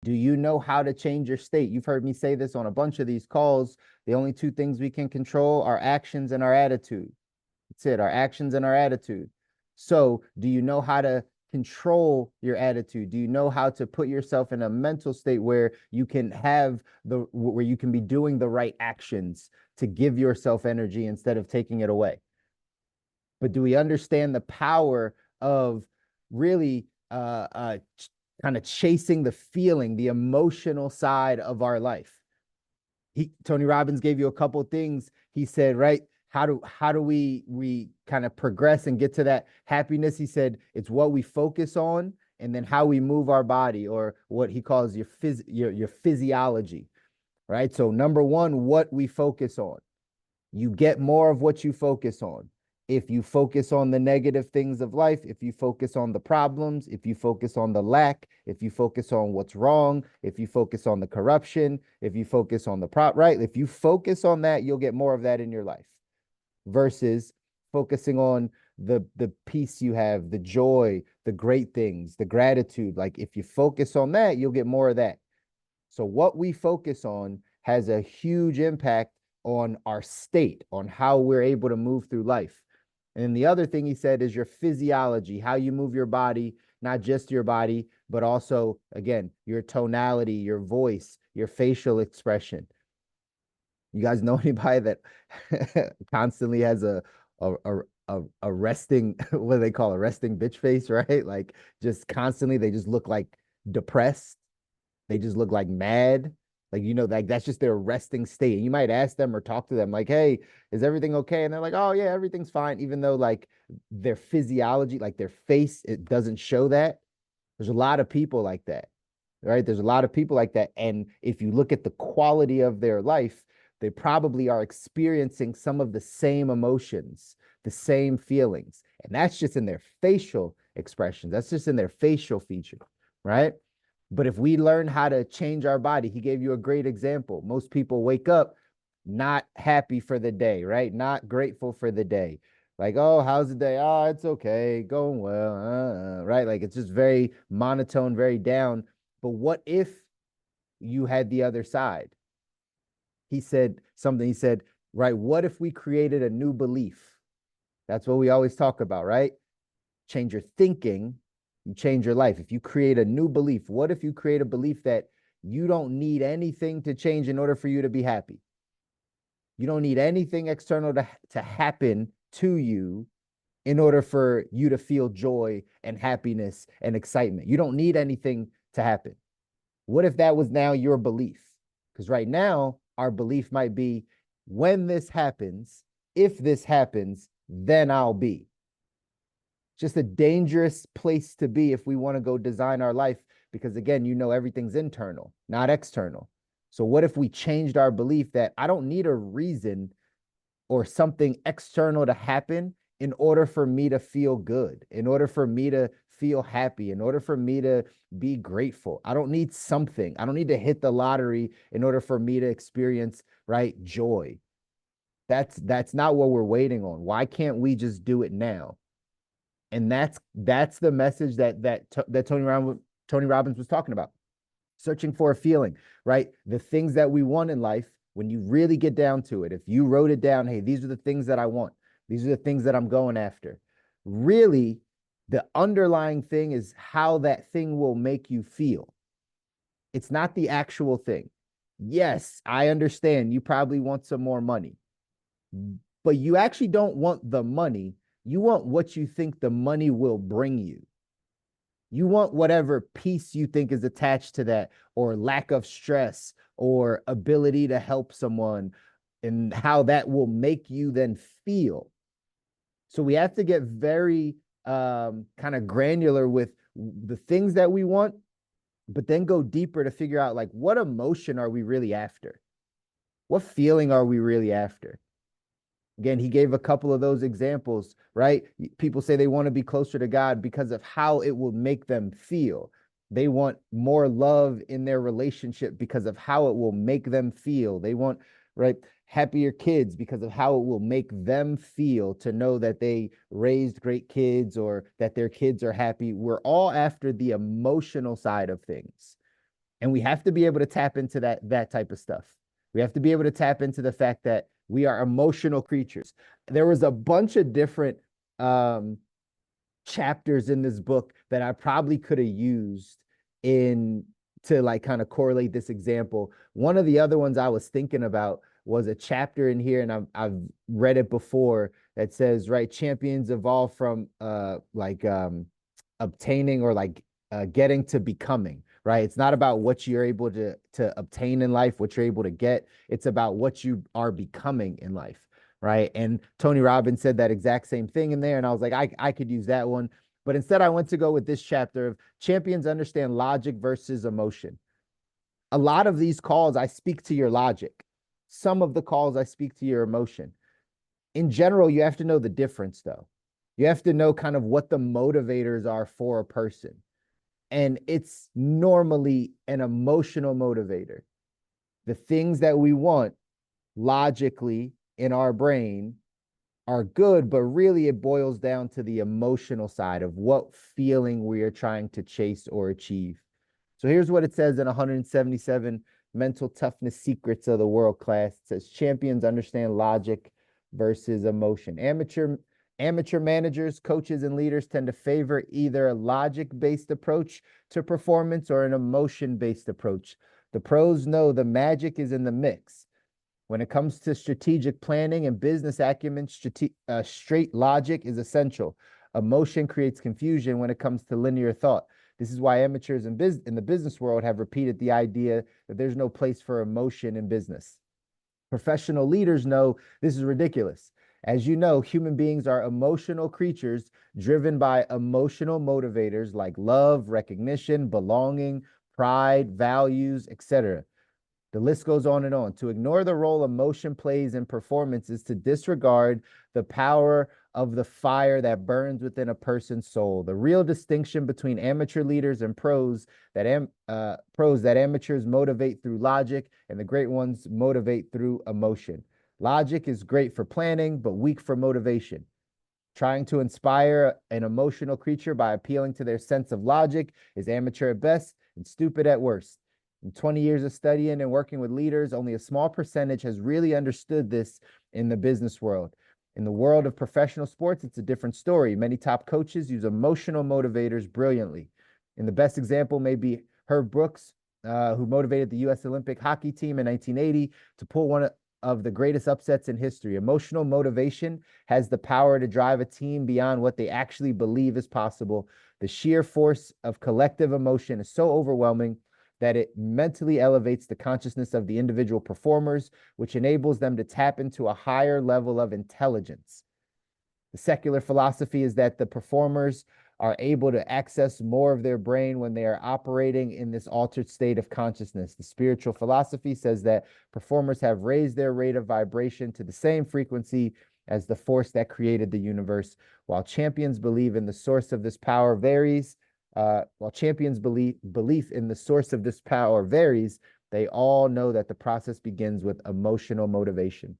Do you know how to change your state? You've heard me say this on a bunch of these calls. The only two things we can control are actions and our attitude. That's it, our actions and our attitude. So, do you know how to control your attitude? Do you know how to put yourself in a mental state where you can where you can be doing the right actions to give yourself energy instead of taking it away? But do we understand the power of really kind of chasing the feeling, the emotional side of our life? Tony Robbins gave you a couple of things. He said, right, how do we kind of progress and get to that happiness? He said it's what we focus on and then how we move our body, or what he calls your physiology, right? So number one, what we focus on. You get more of what you focus on. If you focus on the negative things of life, if you focus on the problems, if you focus on the lack, if you focus on what's wrong, if you focus on the corruption, if you focus on right? If you focus on that, you'll get more of that in your life versus focusing on the peace you have, the joy, the great things, the gratitude. Like if you focus on that, you'll get more of that. So what we focus on has a huge impact on our state, on how we're able to move through life. And the other thing he said is your physiology, how you move your body, not just your body, but also, again, your tonality, your voice, your facial expression. You guys know anybody that constantly has a resting, what do they call it, resting bitch face, right? Like just constantly, they just look like depressed. They just look like mad. Like, like that's just their resting state. And you might ask them or talk to them like, hey, is everything okay? And they're like, oh yeah, everything's fine. Even though like their physiology, like their face, it doesn't show that. There's a lot of people like that, right? There's a lot of people like that. And if you look at the quality of their life, they probably are experiencing some of the same emotions, the same feelings. And that's just in their facial expressions. That's just in their facial feature, right? But if we learn how to change our body, he gave you a great example. Most people wake up not happy for the day, right? Not grateful for the day. Like, oh, how's the day? Oh, it's okay, going well, right? Like it's just very monotone, very down. But what if you had the other side? He said something. He said, right, what if we created a new belief? That's what we always talk about, right? Change your thinking, you change your life. If you create a new belief, what if you create a belief that you don't need anything to change in order for you to be happy? You don't need anything external to happen to you in order for you to feel joy and happiness and excitement. You don't need anything to happen. What if that was now your belief? Because right now, our belief might be when this happens, if this happens, then I'll be. Just a dangerous place to be if we want to go design our life, because again, everything's internal, not external. So what if we changed our belief that I don't need a reason or something external to happen in order for me to feel good, in order for me to feel happy, in order for me to be grateful? I don't need something. I don't need to hit the lottery in order for me to experience, right, joy. That's not what we're waiting on. Why can't we just do it now? And that's the message that Tony Robbins was talking about. Searching for a feeling, right? The things that we want in life, when you really get down to it, if you wrote it down, hey, these are the things that I want, these are the things that I'm going after. Really, the underlying thing is how that thing will make you feel. It's not the actual thing. Yes, I understand you probably want some more money, but you actually don't want the money. You want what you think the money will bring you. You want whatever peace you think is attached to that, or lack of stress, or ability to help someone, and how that will make you then feel. So we have to get very kind of granular with the things that we want, but then go deeper to figure out like what emotion are we really after? What feeling are we really after? Again, he gave a couple of those examples, right? People say they want to be closer to God because of how it will make them feel. They want more love in their relationship because of how it will make them feel. They want, right, happier kids because of how it will make them feel to know that they raised great kids or that their kids are happy. We're all after the emotional side of things. And we have to be able to tap into that type of stuff. We have to be able to tap into the fact that we are emotional creatures. There was a bunch of different chapters in this book that I probably could have used in to like kind of correlate this example. One of the other ones I was thinking about was a chapter in here, and I've read it before, that says, right, champions evolve from obtaining or getting to becoming, right? It's not about what you're able to obtain in life, what you're able to get. It's about what you are becoming in life, right? And Tony Robbins said that exact same thing in there. And I was like, I could use that one. But instead, I went to go with this chapter of champions understand logic versus emotion. A lot of these calls, I speak to your logic. Some of the calls, I speak to your emotion. In general, you have to know the difference, though. You have to know kind of what the motivators are for a person. And it's normally an emotional motivator. The things that we want logically in our brain are good, but really it boils down to the emotional side of what feeling we are trying to chase or achieve. So here's what it says in 177 Mental Toughness Secrets of the World Class. It says champions understand logic versus emotion. Amateur managers, coaches, and leaders tend to favor either a logic-based approach to performance or an emotion-based approach. The pros know the magic is in the mix. When it comes to strategic planning and business acumen, straight logic is essential. Emotion creates confusion when it comes to linear thought. This is why amateurs in the business world have repeated the idea that there's no place for emotion in business. Professional leaders know this is ridiculous. As you know, human beings are emotional creatures driven by emotional motivators like love, recognition, belonging, pride, values, etc. The list goes on and on. To ignore the role emotion plays in performance is to disregard the power of the fire that burns within a person's soul. The real distinction between amateur leaders and pros that amateurs motivate through logic and the great ones motivate through emotion. Logic is great for planning, but weak for motivation. Trying to inspire an emotional creature by appealing to their sense of logic is amateur at best and stupid at worst. In 20 years of studying and working with leaders, only a small percentage has really understood this in the business world. In the world of professional sports, it's a different story. Many top coaches use emotional motivators brilliantly. And the best example may be Herb Brooks, who motivated the U.S. Olympic hockey team in 1980 to pull one of the greatest upsets in history. Emotional motivation has the power to drive a team beyond what they actually believe is possible. The sheer force of collective emotion is so overwhelming that it mentally elevates the consciousness of the individual performers, which enables them to tap into a higher level of intelligence. The secular philosophy is that the performers are able to access more of their brain when they are operating in this altered state of consciousness. The spiritual philosophy says that performers have raised their rate of vibration to the same frequency as the force that created the universe. While champions believe in the source of this power varies, while champions' belief in the source of this power varies, they all know that the process begins with emotional motivation.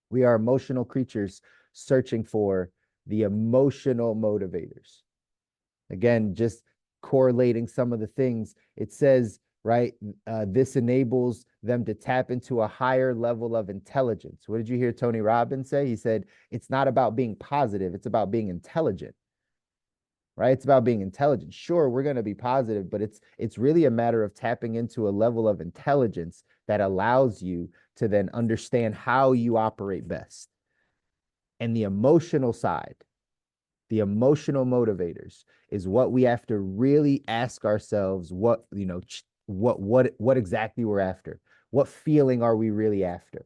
We are emotional creatures searching for the emotional motivators. Again, just correlating some of the things it says, right? This enables them to tap into a higher level of intelligence. What did you hear Tony Robbins say? He said, it's not about being positive, it's about being intelligent. Right? It's about being intelligent. Sure, we're going to be positive, but it's really a matter of tapping into a level of intelligence that allows you to then understand how you operate best. And the emotional side, the emotional motivators is what we have to really ask ourselves what exactly we're after. What feeling are we really after?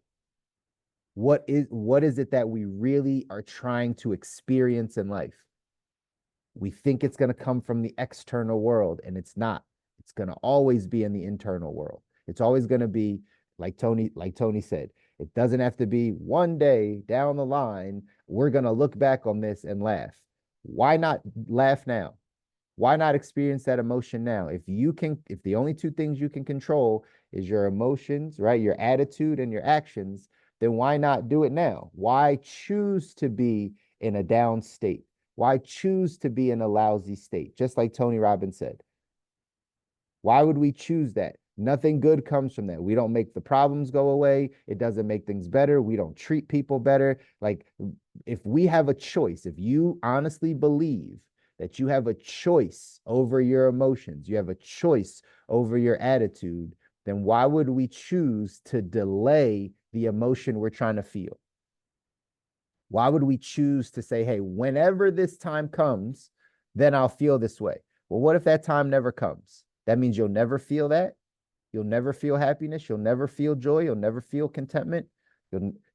What is it that we really are trying to experience in life? We think it's going to come from the external world, and it's not. It's going to always be in the internal world. It's always going to be like Tony said. It doesn't have to be one day down the line, we're going to look back on this and laugh. Why not laugh now? Why not experience that emotion now? If the only two things you can control is your emotions, right? Your attitude and your actions, then why not do it now? Why choose to be in a down state? Why choose to be in a lousy state? Just like Tony Robbins said. Why would we choose that? Nothing good comes from that. We don't make the problems go away. It doesn't make things better. We don't treat people better. Like, if we have a choice, if you honestly believe that you have a choice over your emotions, you have a choice over your attitude, then why would we choose to delay the emotion we're trying to feel? Why would we choose to say, hey, whenever this time comes, then I'll feel this way? Well, what if that time never comes? That means you'll never feel that. You'll never feel happiness. You'll never feel joy. You'll never feel contentment.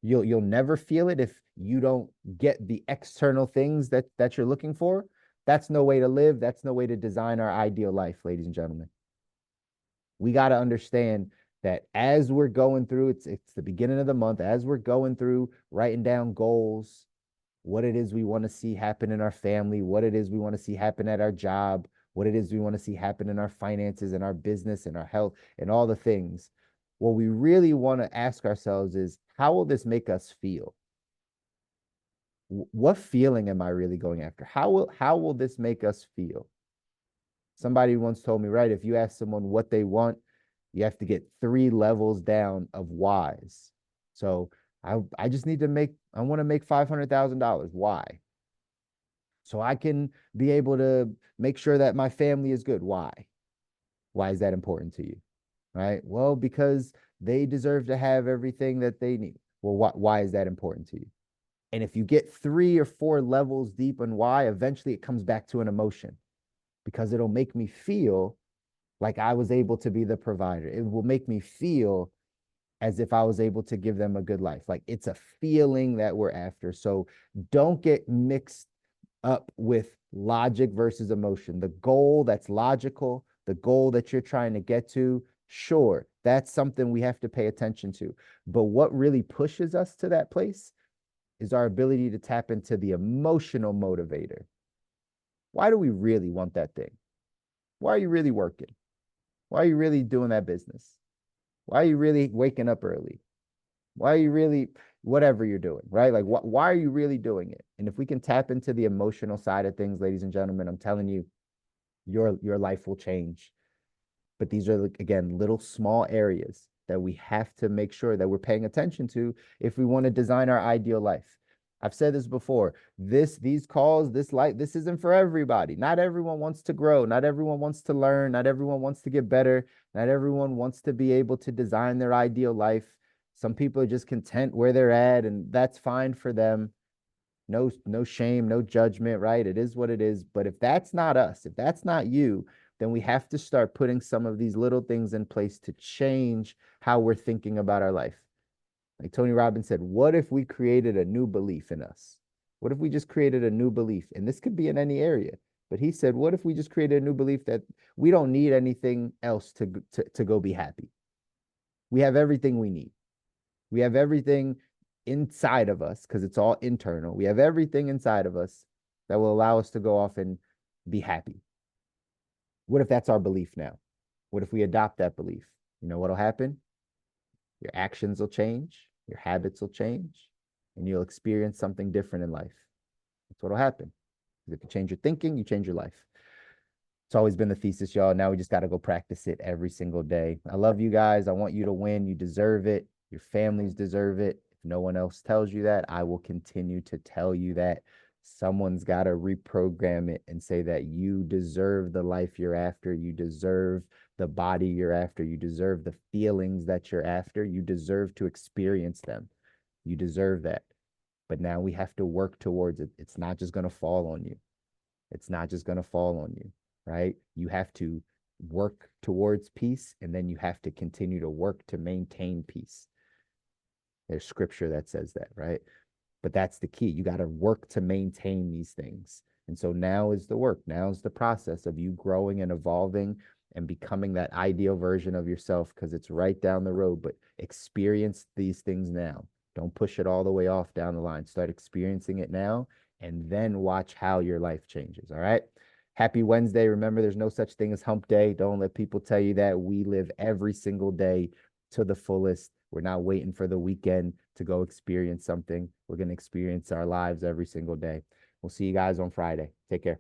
You'll never feel it if you don't get the external things that you're looking for. That's no way to live. That's no way to design our ideal life, ladies and gentlemen. We got to understand that as we're going through, it's the beginning of the month, as we're going through writing down goals, what it is we want to see happen in our family, what it is we want to see happen at our job, what it is we want to see happen in our finances and our business and our health and all the things. What we really want to ask ourselves is, how will this make us feel? What feeling am I really going after? How will this make us feel? Somebody once told me, right, if you ask someone what they want, you have to get 3 levels down of whys. So I just need to I want to make $500,000. Why? So I can be able to make sure that my family is good. Why? Why is that important to you? Right? Well, because they deserve to have everything that they need. Well, why is that important to you? And if you get 3 or 4 levels deep on why, eventually it comes back to an emotion, because it'll make me feel like I was able to be the provider. It will make me feel as if I was able to give them a good life. Like, it's a feeling that we're after. So don't get mixed up with logic versus emotion. The goal that's logical, the goal that you're trying to get to, sure, that's something we have to pay attention to. But what really pushes us to that place is our ability to tap into the emotional motivator. Why do we really want that thing? Why are you really working? Why are you really doing that business? Why are you really waking up early? Why are you really, whatever you're doing, right? Like, why are you really doing it? And if we can tap into the emotional side of things, ladies and gentlemen, I'm telling you, your life will change. But these are, again, little small areas that we have to make sure that we're paying attention to if we want to design our ideal life. I've said this before. These calls, this life, this isn't for everybody. Not everyone wants to grow. Not everyone wants to learn. Not everyone wants to get better. Not everyone wants to be able to design their ideal life. Some people are just content where they're at, and that's fine for them. No shame, no judgment, right? It is what it is. But if that's not us, if that's not you, then we have to start putting some of these little things in place to change how we're thinking about our life. Like Tony Robbins said, what if we created a new belief in us? What if we just created a new belief? And this could be in any area. But he said, what if we just created a new belief that we don't need anything else to go be happy? We have everything we need. We have everything inside of us, because it's all internal. We have everything inside of us that will allow us to go off and be happy. What if that's our belief now? What if we adopt that belief? You know what'll happen? Your actions will change, your habits will change, and you'll experience something different in life. That's what'll happen. If you change your thinking, you change your life. It's always been the thesis, y'all. Now we just got to go practice it every single day. I love you guys. I want you to win. You deserve it. Your families deserve it. If no one else tells you that, I will continue to tell you that. Someone's got to reprogram it and say that you deserve the life you're after. You deserve the body you're after. You deserve the feelings that you're after. You deserve to experience them. You deserve that. But now we have to work towards it. It's not just going to fall on you. It's not just going to fall on you, right? You have to work towards peace, and then you have to continue to work to maintain peace. There's scripture that says that, right? But that's the key. You got to work to maintain these things. And so now is the work. Now is the process of you growing and evolving and becoming that ideal version of yourself, because it's right down the road. But experience these things now. Don't push it all the way off down the line. Start experiencing it now, and then watch how your life changes. All right. Happy Wednesday. Remember, there's no such thing as hump day. Don't let people tell you that. We live every single day to the fullest. We're not waiting for the weekend to go experience something. We're going to experience our lives every single day. We'll see you guys on Friday. Take care.